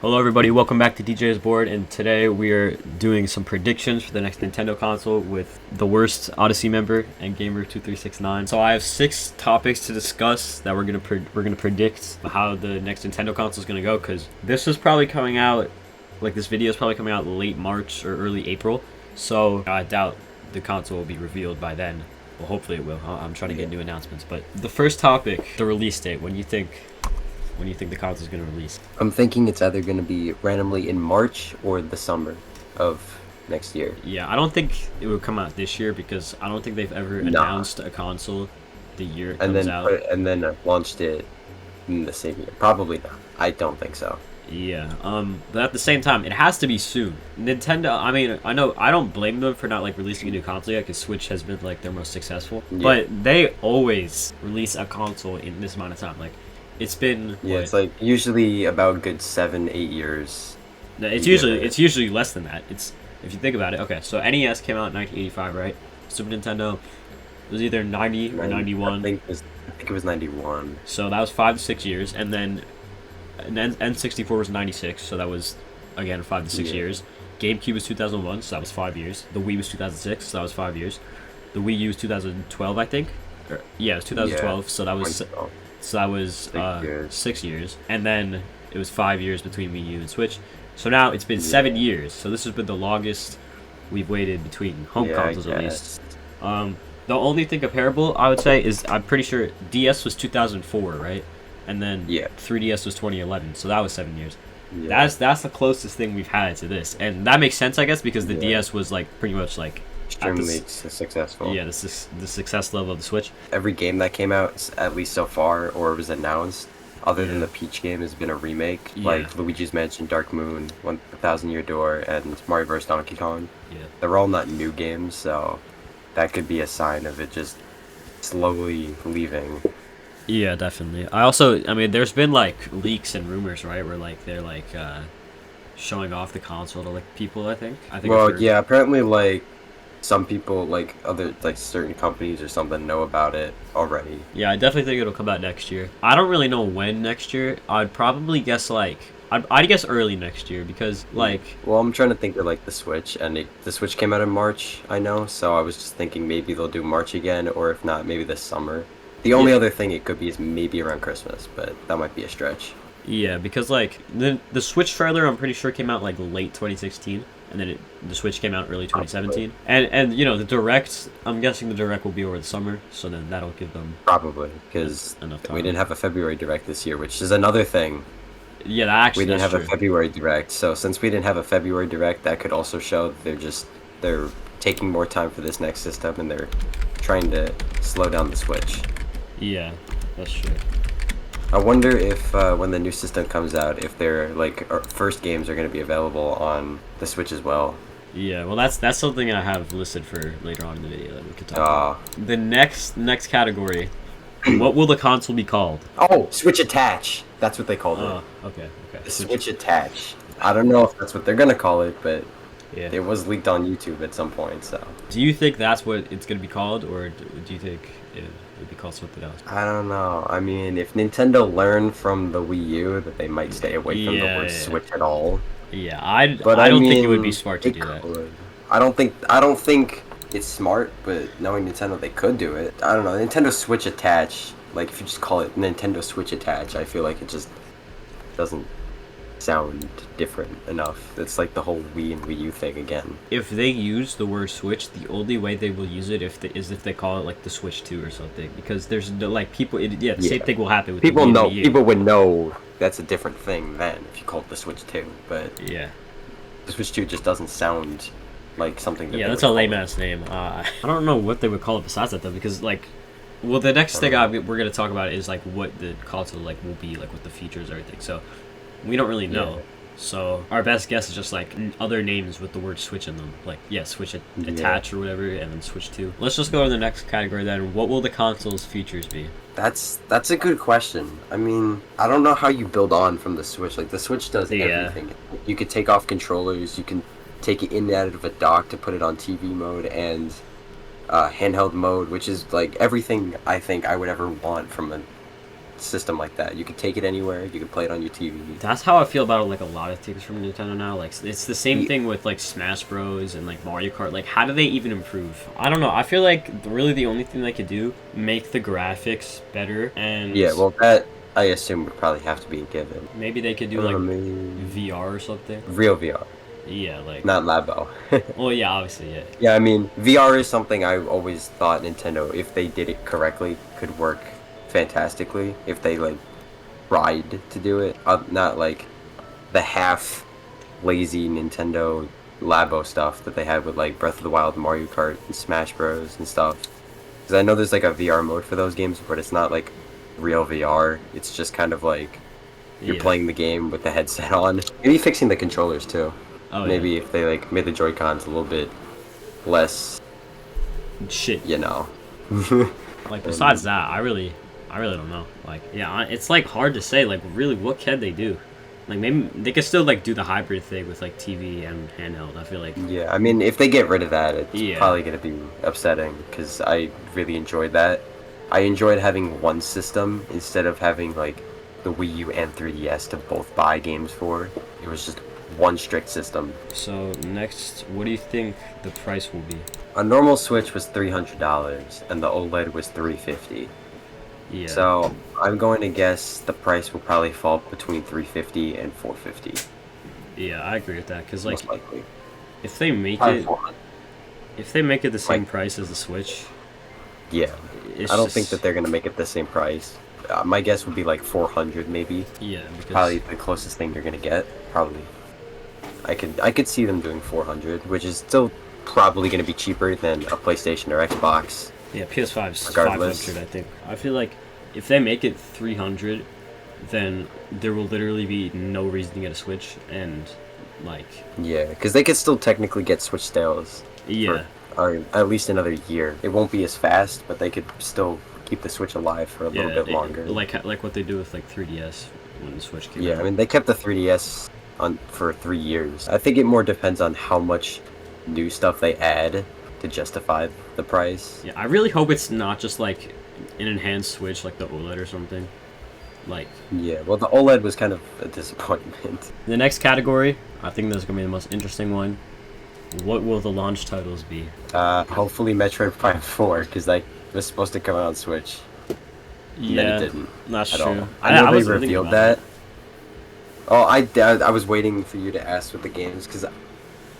Hello everybody, welcome back to DJ's Board, and today we are doing some predictions for the next Nintendo console with the worst Odyssey member and Gamer2369. So I have 6 topics to discuss that we're gonna predict how the next Nintendo console is gonna go, because this is probably coming out, this video is probably coming out late March or early April, so I doubt the console will be revealed by then. Well, hopefully it will. I'm trying to get new announcements, but the first topic, the release date. When do you think the console is going to release? I'm thinking it's either going to be randomly in March or the summer of next year. Yeah, I don't think it would come out this year because I don't think they've ever announced a console the year it comes out. And then launched it in the same year. Probably not. I don't think so. Yeah, but at the same time, it has to be soon. Nintendo, I mean, I know I don't blame them for not releasing a new console yet, because Switch has been their most successful. Yeah. But they always release a console in this amount of time. It's been it's usually about a good 7-8 years. It's usually less than that. It's, if you think about it. Okay, so NES came out in 1985, right? Super Nintendo, it was either 90 or 91. I think it was 91. So that was 5 to 6 years, and then N64 was 96, so that was again 5 to 6 years. GameCube was 2001, so that was 5 years. The Wii was 2006, so that was 5 years. The Wii U was 2012, I think. Yeah, it was 2012, so that was. So that was 6 years, and then it was 5 years between Wii U and Switch. So now it's been 7 years. So this has been the longest we've waited between home consoles, at least. The only thing comparable I would say is I'm pretty sure DS was 2004, right? And then 3DS was 2011. So that was 7 years. Yeah. That's the closest thing we've had to this, and that makes sense, I guess, because the DS was pretty much extremely successful. Yeah, the success level of the Switch. Every game that came out, at least so far, or was announced, other than the Peach game, has been a remake. Like Luigi's Mansion, Dark Moon, 1000 Year Door, and Mario vs. Donkey Kong. Yeah. They're all not new games, so that could be a sign of it just slowly leaving. Yeah, definitely. I mean, there's been leaks and rumors, right, where they're showing off the console to people, I think. Well, yeah, apparently some people, other certain companies or something, know about it already. Yeah, I definitely think it'll come out next year. I don't really know when next year. I'd probably guess I'd guess early next year, because Well, I'm trying to think of the Switch, and the Switch came out in March, I know, so I was just thinking maybe they'll do March again, or if not, maybe this summer. The only other thing it could be is maybe around Christmas, but that might be a stretch. Yeah, because the Switch trailer, I'm pretty sure, came out late 2016. And then the Switch came out early 2017. And the Direct, I'm guessing the Direct will be over the summer, so then that'll give them... Probably, because we didn't have a February Direct this year, which is another thing. Yeah, we didn't have a February Direct, so since we didn't have a February Direct, that could also show that they're taking more time for this next system, and they're trying to slow down the Switch. Yeah, that's true. I wonder if when the new system comes out, if their first games are going to be available on the Switch as well. Yeah, well, that's something I have listed for later on in the video that we could talk about. The next category, what will the console be called? Oh, Switch Attach. That's what they called it. Okay. The Switch Attach. I don't know if that's what they're going to call it, but it was leaked on YouTube at some point. So. Do you think that's what it's going to be called, or do you think it would be called something else? I don't know. I mean, if Nintendo learned from the Wii U that they might stay away from the word Switch at all. Yeah, I don't think it would be smart to do that. I don't think it's smart, but knowing Nintendo, they could do it. I don't know. Nintendo Switch Attach, if you just call it Nintendo Switch Attach, I feel like it just doesn't sound different enough. It's the whole Wii and Wii U thing again. If they use the word Switch, the only way they will use it is if they call it the Switch 2 or something, because there's no people. The same thing will happen with people. The Wii and Wii U. People would know that's a different thing then if you call it the Switch 2. But yeah, the Switch 2 just doesn't sound like something. That's a lame ass name. I don't know what they would call it besides that though, because well, the next thing we're gonna talk about is what the console will be, what the features, everything. So. We don't really know. Yeah. So our best guess is just other names with the word Switch in them. Switch Attach or whatever, and then Switch 2. Let's just go to the next category then. What will the console's features be? That's a good question. I mean, I don't know how you build on from the Switch. The Switch does everything. You could take off controllers, you can take it in and out of a dock to put it on TV mode and handheld mode, which is everything I think I would ever want from a system like that. You could take it anywhere. You could play it on your TV. That's how I feel about like a lot of things from Nintendo now. Like it's the same thing with like Smash Bros and like Mario Kart. Like how do they even improve? I don't know. I feel like really the only thing they could do make the graphics better and yeah. Well, that I assume would probably have to be a given. maybe they could do like VR or something. Real VR. Yeah, like not Labo. Well, yeah, obviously, yeah. Yeah, I mean VR is something I always thought Nintendo, if they did it correctly, could work fantastically if they like tried to do it, not like the half lazy Nintendo Labo stuff that they had with like Breath of the Wild, Mario Kart, and Smash Bros and stuff. Because I know there's like a VR mode for those games, but it's not like real VR. It's just kind of like you're playing the game with the headset on. Maybe fixing the controllers too. Oh, maybe if they like made the Joy-Cons a little bit less shit, you know. Like besides that, I really don't know. Like, yeah, it's like hard to say. Like, really, what can they do? Like, maybe they could still like do the hybrid thing with like TV and handheld. I feel like. Yeah, I mean, if they get rid of that, it's probably gonna be upsetting because I really enjoyed that. I enjoyed having one system instead of having like the Wii U and 3DS to both buy games for. It was just one strict system. So next, what do you think the price will be? A normal Switch was $300 and the OLED was $350. Yeah. So I'm going to guess the price will probably fall between $350 and $450. Yeah, I agree with that because like most likely, if they make probably it, $400. if they make it the same price as the Switch, yeah, I don't think that they're gonna make it the same price. My guess would be like 400 maybe. Yeah, because probably the closest thing you're gonna get. Probably. I could see them doing 400, which is still probably going to be cheaper than a PlayStation or Xbox. Yeah, PS5's regardless. 500, I think. I feel like if they make it 300, then there will literally be no reason to get a Switch, and like. Yeah, because they could still technically get Switch sales. Yeah. Or at least another year. It won't be as fast, but they could still keep the Switch alive for a little bit longer. Like what they do with like 3DS when the Switch came out. Yeah, I mean they kept the 3DS on for 3 years. I think it more depends on how much new stuff they add to justify the price. Yeah, I really hope it's not just like an enhanced Switch like the OLED or something. Like. Yeah, well the OLED was kind of a disappointment. The next category, I think this is gonna be the most interesting one. What will the launch titles be? Hopefully Metroid Prime 4, because that was supposed to come out on Switch. And then it didn't. That's at true. All. I know they revealed that. Oh, I was waiting for you to ask with the games, because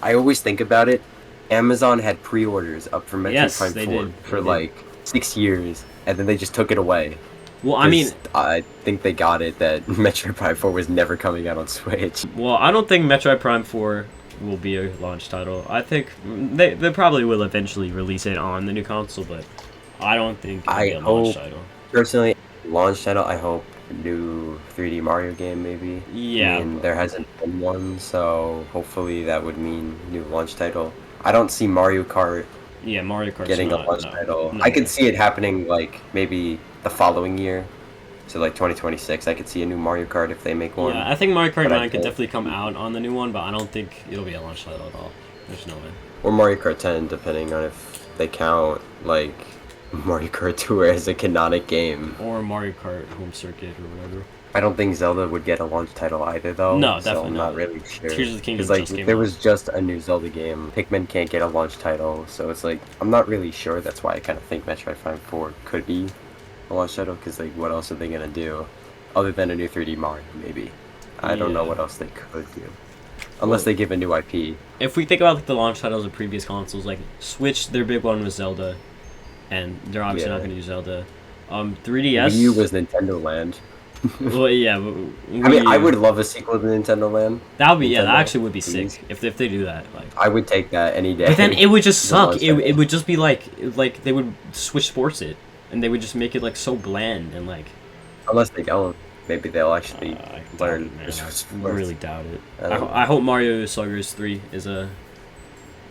I always think about it. Amazon had pre-orders up for Metroid Prime 4 for like 6 years, and then they just took it away. Well, I mean, I think they got it that Metroid Prime 4 was never coming out on Switch. Well, I don't think Metroid Prime 4 will be a launch title. I think they probably will eventually release it on the new console, but I don't think it'll be a launch title. Personally, launch title, I hope new 3D Mario game maybe. Yeah. I mean, there hasn't been one, so hopefully that would mean new launch title. I don't see Mario Kart Mario Kart getting a launch title. I could see it happening like maybe the following year. So like 2026, I could see a new Mario Kart if they make one. Yeah, I think Mario Kart 9 could definitely come out on the new one, but I don't think it'll be a launch title at all. There's no way. Or Mario Kart 10, depending on if they count like Mario Kart Tour as a canonic game. Or Mario Kart Home Circuit or whatever. I don't think Zelda would get a launch title either, though. No, definitely so I'm not really sure. Tears of the Kingdom like, just came there out. was just a new Zelda game. Pikmin can't get a launch title, so it's like I'm not really sure. That's why I kind of think Metroid Prime 4 could be a launch title, because like what else are they gonna do, other than a new 3D Mario? Maybe. I don't know what else they could do, unless they give a new IP. If we think about like the launch titles of previous consoles, like Switch, their big one was Zelda, and they're obviously not going to use Zelda. 3DS. Wii U was Nintendo Land. Well, yeah. I mean, I would love a sequel to Nintendo Land. That would be that actually would be sick if they do that. Like, I would take that any day. But then it would just suck. It would just be like they would Switch Sports it, and they would just make it like so bland and like. Unless they don't, maybe they'll actually learn. I really doubt it. I hope Mario Sluggers 3 is a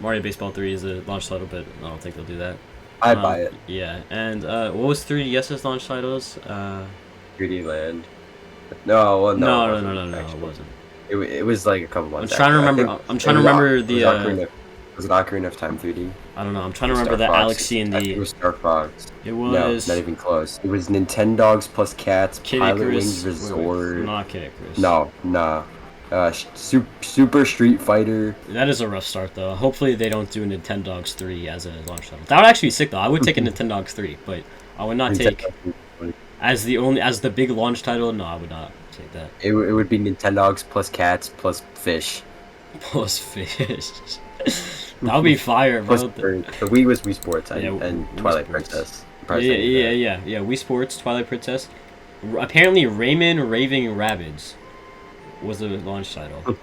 Mario Baseball 3 is a launch title, but I don't think they'll do that. I'd buy it. Yeah, and what was 3DS's launch titles? 3D Land. No, well, no, it wasn't. It was like a couple months. I'm trying to remember the Was it Ocarina of Time 3D? I don't know. I'm trying to remember the Alex C and I think it the. was Star Fox. It was. No, not even close. It was Nintendogs plus Cats, Kid Pilot Icarus. Wings Resort. Wait, not Kid Icarus. No, nah. Super Street Fighter. That is a rough start, though. Hopefully they don't do Nintendogs 3 as a launch title. That would actually be sick, though. I would take a Nintendogs 3, but I would not take as the big launch title. No, I would not take that. It would be Nintendogs plus Cats plus Fish. Plus Fish. That would be fire, bro. The Wii was Wii Sports and Wii Twilight Sports. Princess. Yeah. Wii Sports, Twilight Princess. Apparently, Rayman Raving Rabbids was the launch title.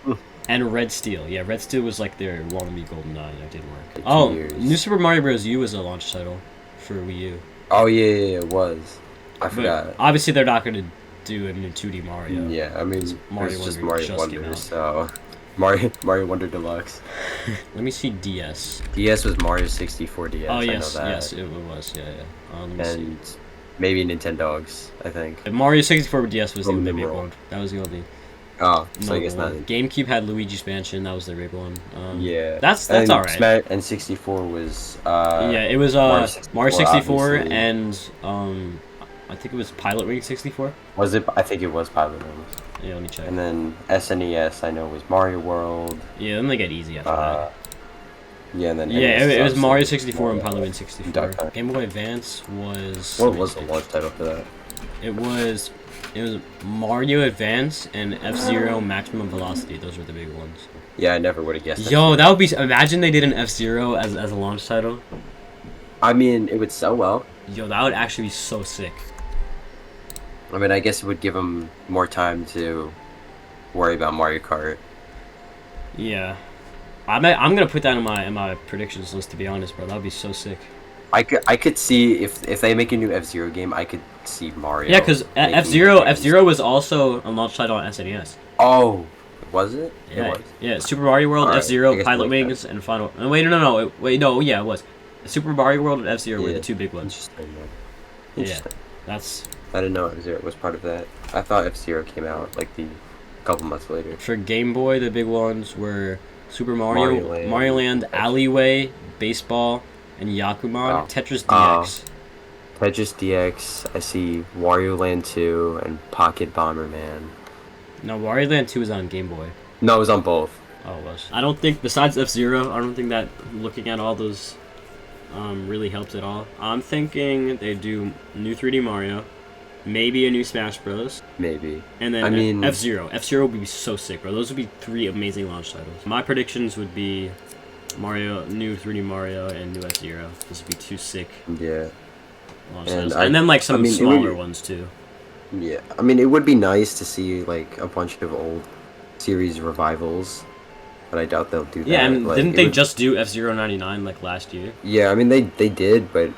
And Red Steel. Yeah, Red Steel was like their wannabe GoldenEye. That didn't work. Oh, New Super Mario Bros. U was a launch title for Wii U. Oh, yeah, it was. I forgot. Obviously, they're not going to do a new 2D Mario. Yeah, I mean, Mario it's just Wonder Mario Wonder, so... Mario Wonder Deluxe. Let me see DS. DS was Mario 64 DS. Oh, yes, I know that. yes, it was, yeah. Let me and see. Maybe Nintendogs, I think. Mario 64 DS was the only big one. That was the only. Oh, so I guess not. GameCube had Luigi's Mansion. That was their big one. Yeah. That's alright. And 64 was. Yeah, it was Mario 64 and I think it was Pilot Wing 64. Was it? I think it was Pilot Wings. Yeah, let me check. And then SNES, I know, was Mario World. Yeah, then they get easy after that. Yeah, and then it was Mario 64 and Pilot Wing 64. Game Boy Advance was. What was the launch title for that? It was Mario Advance and F-Zero Maximum Velocity. Those were the big ones. Yeah, I never would have guessed. Yo, that would be. Imagine they did an F-Zero as a launch title. I mean, it would sell well. Yo, that would actually be so sick. I mean, I guess it would give them more time to worry about Mario Kart. Yeah, I'm gonna put that in my predictions list, to be honest, bro. That would be so sick. I could see if they make a new F-Zero game, I could see Mario. Yeah, because F-Zero was also a launch title on SNES. Oh, was it? Yeah, it was. Yeah. Super Mario World, Right, F-Zero, Pilot Wings, and Final. Oh, wait, no. Yeah, it was. Super Mario World and F-Zero were the two big ones. Interesting. That's. I didn't know F-Zero was part of that. I thought F-Zero came out like a couple months later. For Game Boy, the big ones were Super Mario Land, Alleyway, Baseball, and Yakuman. Tetris DX. Tetris DX. I see Wario Land 2 and Pocket Bomberman. No, Wario Land 2 was on Game Boy. No, it was on both. Oh, it was. I don't think, besides F-Zero, I don't think that looking at all those really helps at all. I'm thinking they do new 3D Mario, maybe a new Smash Bros. Maybe. And then F-Zero. F-Zero would be so sick, bro. Those would be 3 amazing launch titles. My predictions would be new 3D Mario, and new F-Zero. This would be 2 sick launch titles. And then like some smaller ones too. Yeah, I mean, it would be nice to see like a bunch of old series revivals, but I doubt they'll do that. Yeah, and didn't they just do F-Zero 99 like last year? Yeah, I mean they did, but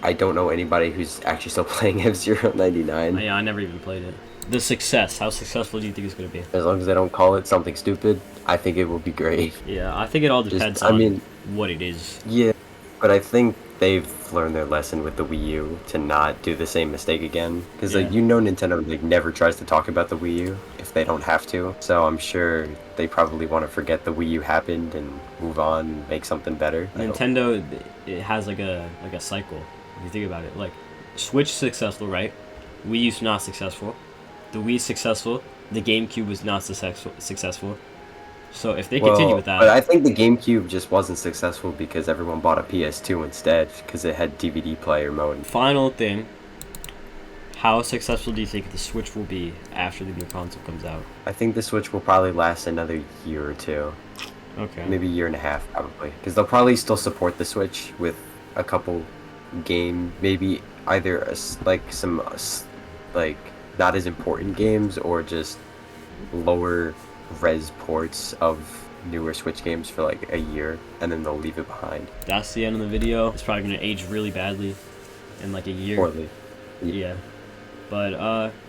I don't know anybody who's actually still playing F-Zero 99. Yeah, I never even played it. The success, how successful do you think it's going to be? As long as they don't call it something stupid, I think it will be great. Yeah, I think it all depends on what it is. Yeah, but I think they've learned their lesson with the Wii U to not do the same mistake again. Because Nintendo never tries to talk about the Wii U if they don't have to. So I'm sure they probably want to forget the Wii U happened and move on and make something better. Nintendo, it has like a cycle. If you think about it, like Switch successful, right? Wii U's not successful. The Wii's successful. The GameCube was not successful. So if they continue with that, but I think the GameCube just wasn't successful because everyone bought a PS2 instead because it had DVD player mode. Final thing, how successful do you think the Switch will be after the new console comes out? I think the Switch will probably last another year or two. Okay. Maybe a year and a half probably, because they'll probably still support the Switch with a couple maybe either some not as important games or just lower res ports of newer Switch games for like a year, and then they'll leave it behind. That's the end of the video. It's probably gonna age really badly in like a year. Poorly. Yeah. But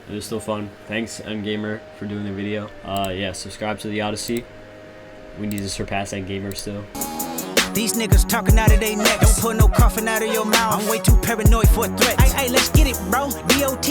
it was still fun. Thanks Endgamer for doing the video. Yeah, subscribe to the Odyssey. We need to surpass Endgamer still. These niggas talking out of their necks. Don't put no coughing out of your mouth. I'm way too paranoid for a threat. Hey, let's get it, bro. DOT